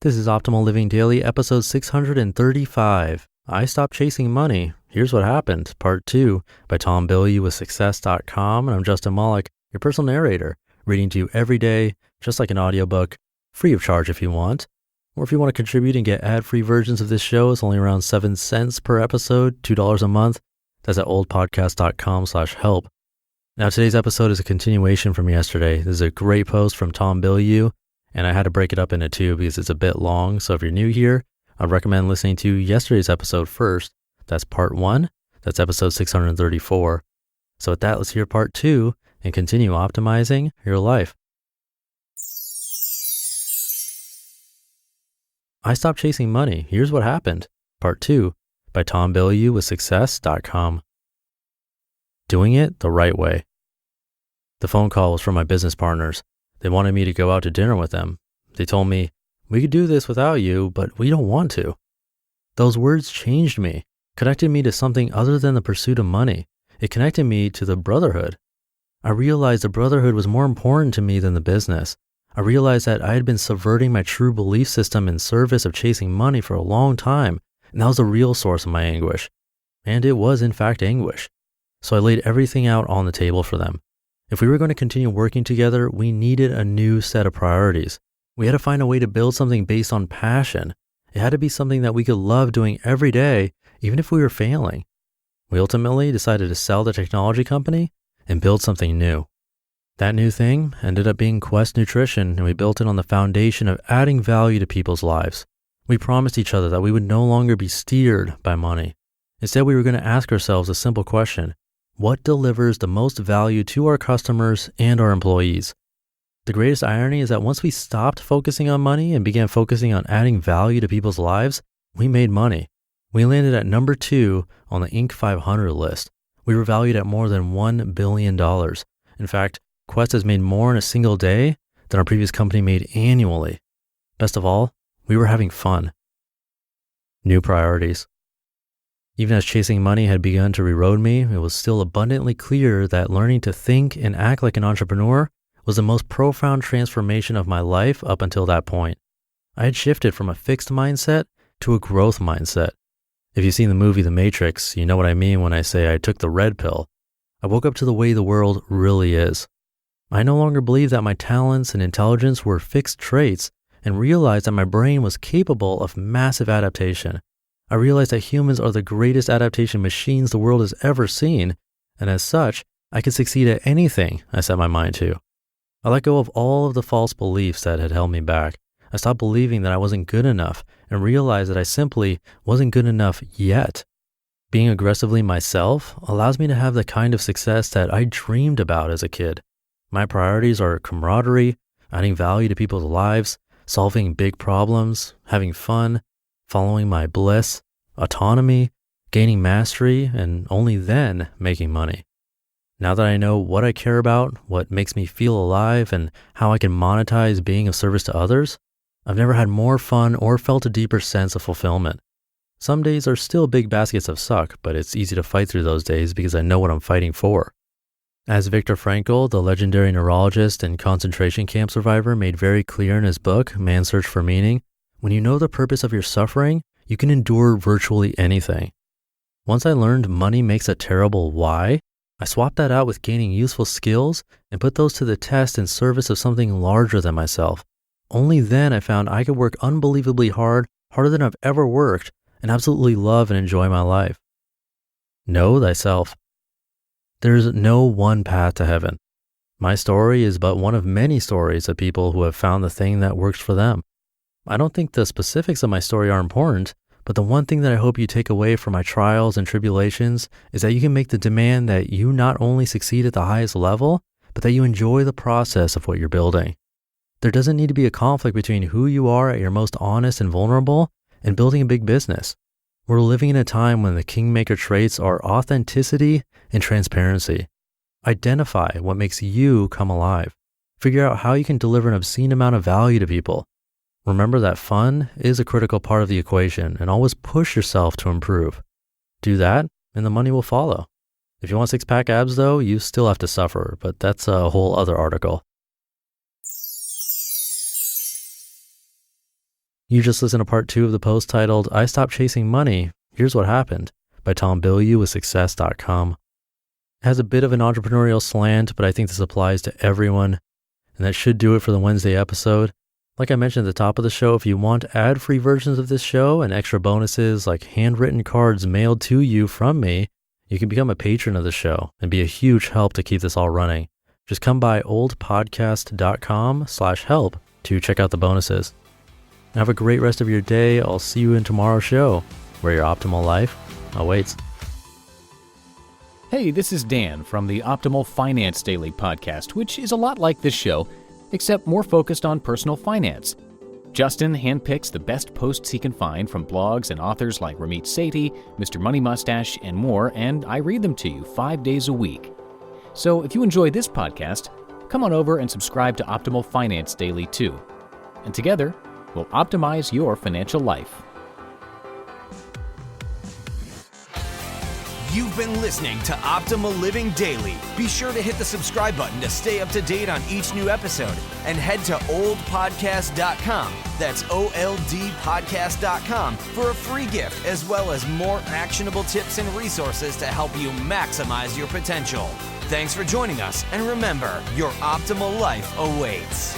This is Optimal Living Daily, episode 635. I Stopped Chasing Money. Here's What Happened, part 2, by Tom Bilyeu with Success.com. And I'm Justin Malik, your personal narrator, reading to you every day, just like an audiobook, free of charge if you want. Or if you want to contribute and get ad-free versions of this show, it's only around 7 cents per episode, $2 a month. That's at oldpodcast.com/help. Now, today's episode is a continuation from yesterday. This is a great post from Tom Bilyeu, and I had to break it up into two because it's a bit long. So if you're new here, I'd recommend listening to yesterday's episode first. That's part 1. That's episode 634. So with that, let's hear part 2 and continue optimizing your life. I Stopped Chasing Money. Here's What Happened, part 2, by Tom Bilyeu with Success.com. Doing it the right way. The phone call was from my business partners. They wanted me to go out to dinner with them. They told me, "We could do this without you, but we don't want to." Those words changed me, connected me to something other than the pursuit of money. It connected me to the brotherhood. I realized the brotherhood was more important to me than the business. I realized that I had been subverting my true belief system in service of chasing money for a long time, and that was the real source of my anguish. And it was, in fact, anguish. So I laid everything out on the table for them. If we were going to continue working together, we needed a new set of priorities. We had to find a way to build something based on passion. It had to be something that we could love doing every day, even if we were failing. We ultimately decided to sell the technology company and build something new. That new thing ended up being Quest Nutrition, and we built it on the foundation of adding value to people's lives. We promised each other that we would no longer be steered by money. Instead, we were going to ask ourselves a simple question: what delivers the most value to our customers and our employees? The greatest irony is that once we stopped focusing on money and began focusing on adding value to people's lives, we made money. We landed at number 2 on the Inc. 500 list. We were valued at more than $1 billion. In fact, Quest has made more in a single day than our previous company made annually. Best of all, we were having fun. New priorities. Even as chasing money had begun to erode me, it was still abundantly clear that learning to think and act like an entrepreneur was the most profound transformation of my life up until that point. I had shifted from a fixed mindset to a growth mindset. If you've seen the movie The Matrix, you know what I mean when I say I took the red pill. I woke up to the way the world really is. I no longer believed that my talents and intelligence were fixed traits and realized that my brain was capable of massive adaptation. I realized that humans are the greatest adaptation machines the world has ever seen, and as such, I could succeed at anything I set my mind to. I let go of all of the false beliefs that had held me back. I stopped believing that I wasn't good enough and realized that I simply wasn't good enough yet. Being aggressively myself allows me to have the kind of success that I dreamed about as a kid. My priorities are camaraderie, adding value to people's lives, solving big problems, having fun, following my bliss, autonomy, gaining mastery, and only then making money. Now that I know what I care about, what makes me feel alive, and how I can monetize being of service to others, I've never had more fun or felt a deeper sense of fulfillment. Some days are still big baskets of suck, but it's easy to fight through those days because I know what I'm fighting for. As Viktor Frankl, the legendary neurologist and concentration camp survivor, made very clear in his book, Man's Search for Meaning, when you know the purpose of your suffering, you can endure virtually anything. Once I learned money makes a terrible why, I swapped that out with gaining useful skills and put those to the test in service of something larger than myself. Only then I found I could work unbelievably hard, harder than I've ever worked, and absolutely love and enjoy my life. Know thyself. There's no one path to heaven. My story is but one of many stories of people who have found the thing that works for them. I don't think the specifics of my story are important, but the one thing that I hope you take away from my trials and tribulations is that you can make the demand that you not only succeed at the highest level, but that you enjoy the process of what you're building. There doesn't need to be a conflict between who you are at your most honest and vulnerable and building a big business. We're living in a time when the kingmaker traits are authenticity and transparency. Identify what makes you come alive. Figure out how you can deliver an obscene amount of value to people. Remember that fun is a critical part of the equation, and always push yourself to improve. Do that, and the money will follow. If you want six-pack abs, though, you still have to suffer, but that's a whole other article. You just listened to part 2 of the post titled, I Stopped Chasing Money, Here's What Happened, by Tom Bilyeu with Success.com. It has a bit of an entrepreneurial slant, but I think this applies to everyone, and that should do it for the Wednesday episode. Like I mentioned at the top of the show, if you want ad-free versions of this show and extra bonuses like handwritten cards mailed to you from me, you can become a patron of the show and be a huge help to keep this all running. Just come by oldpodcast.com/help to check out the bonuses. Have a great rest of your day. I'll see you in tomorrow's show, where your optimal life awaits. Hey, this is Dan from the Optimal Finance Daily podcast, which is a lot like this show, except more focused on personal finance. Justin handpicks the best posts he can find from blogs and authors like Ramit Sethi, Mr. Money Mustache, and more, and I read them to you 5 days a week. So if you enjoy this podcast, come on over and subscribe to Optimal Finance Daily too. And together, we'll optimize your financial life. You've been listening to Optimal Living Daily. Be sure to hit the subscribe button to stay up to date on each new episode and head to oldpodcast.com. That's OLDpodcast.com for a free gift as well as more actionable tips and resources to help you maximize your potential. Thanks for joining us, and remember, your optimal life awaits.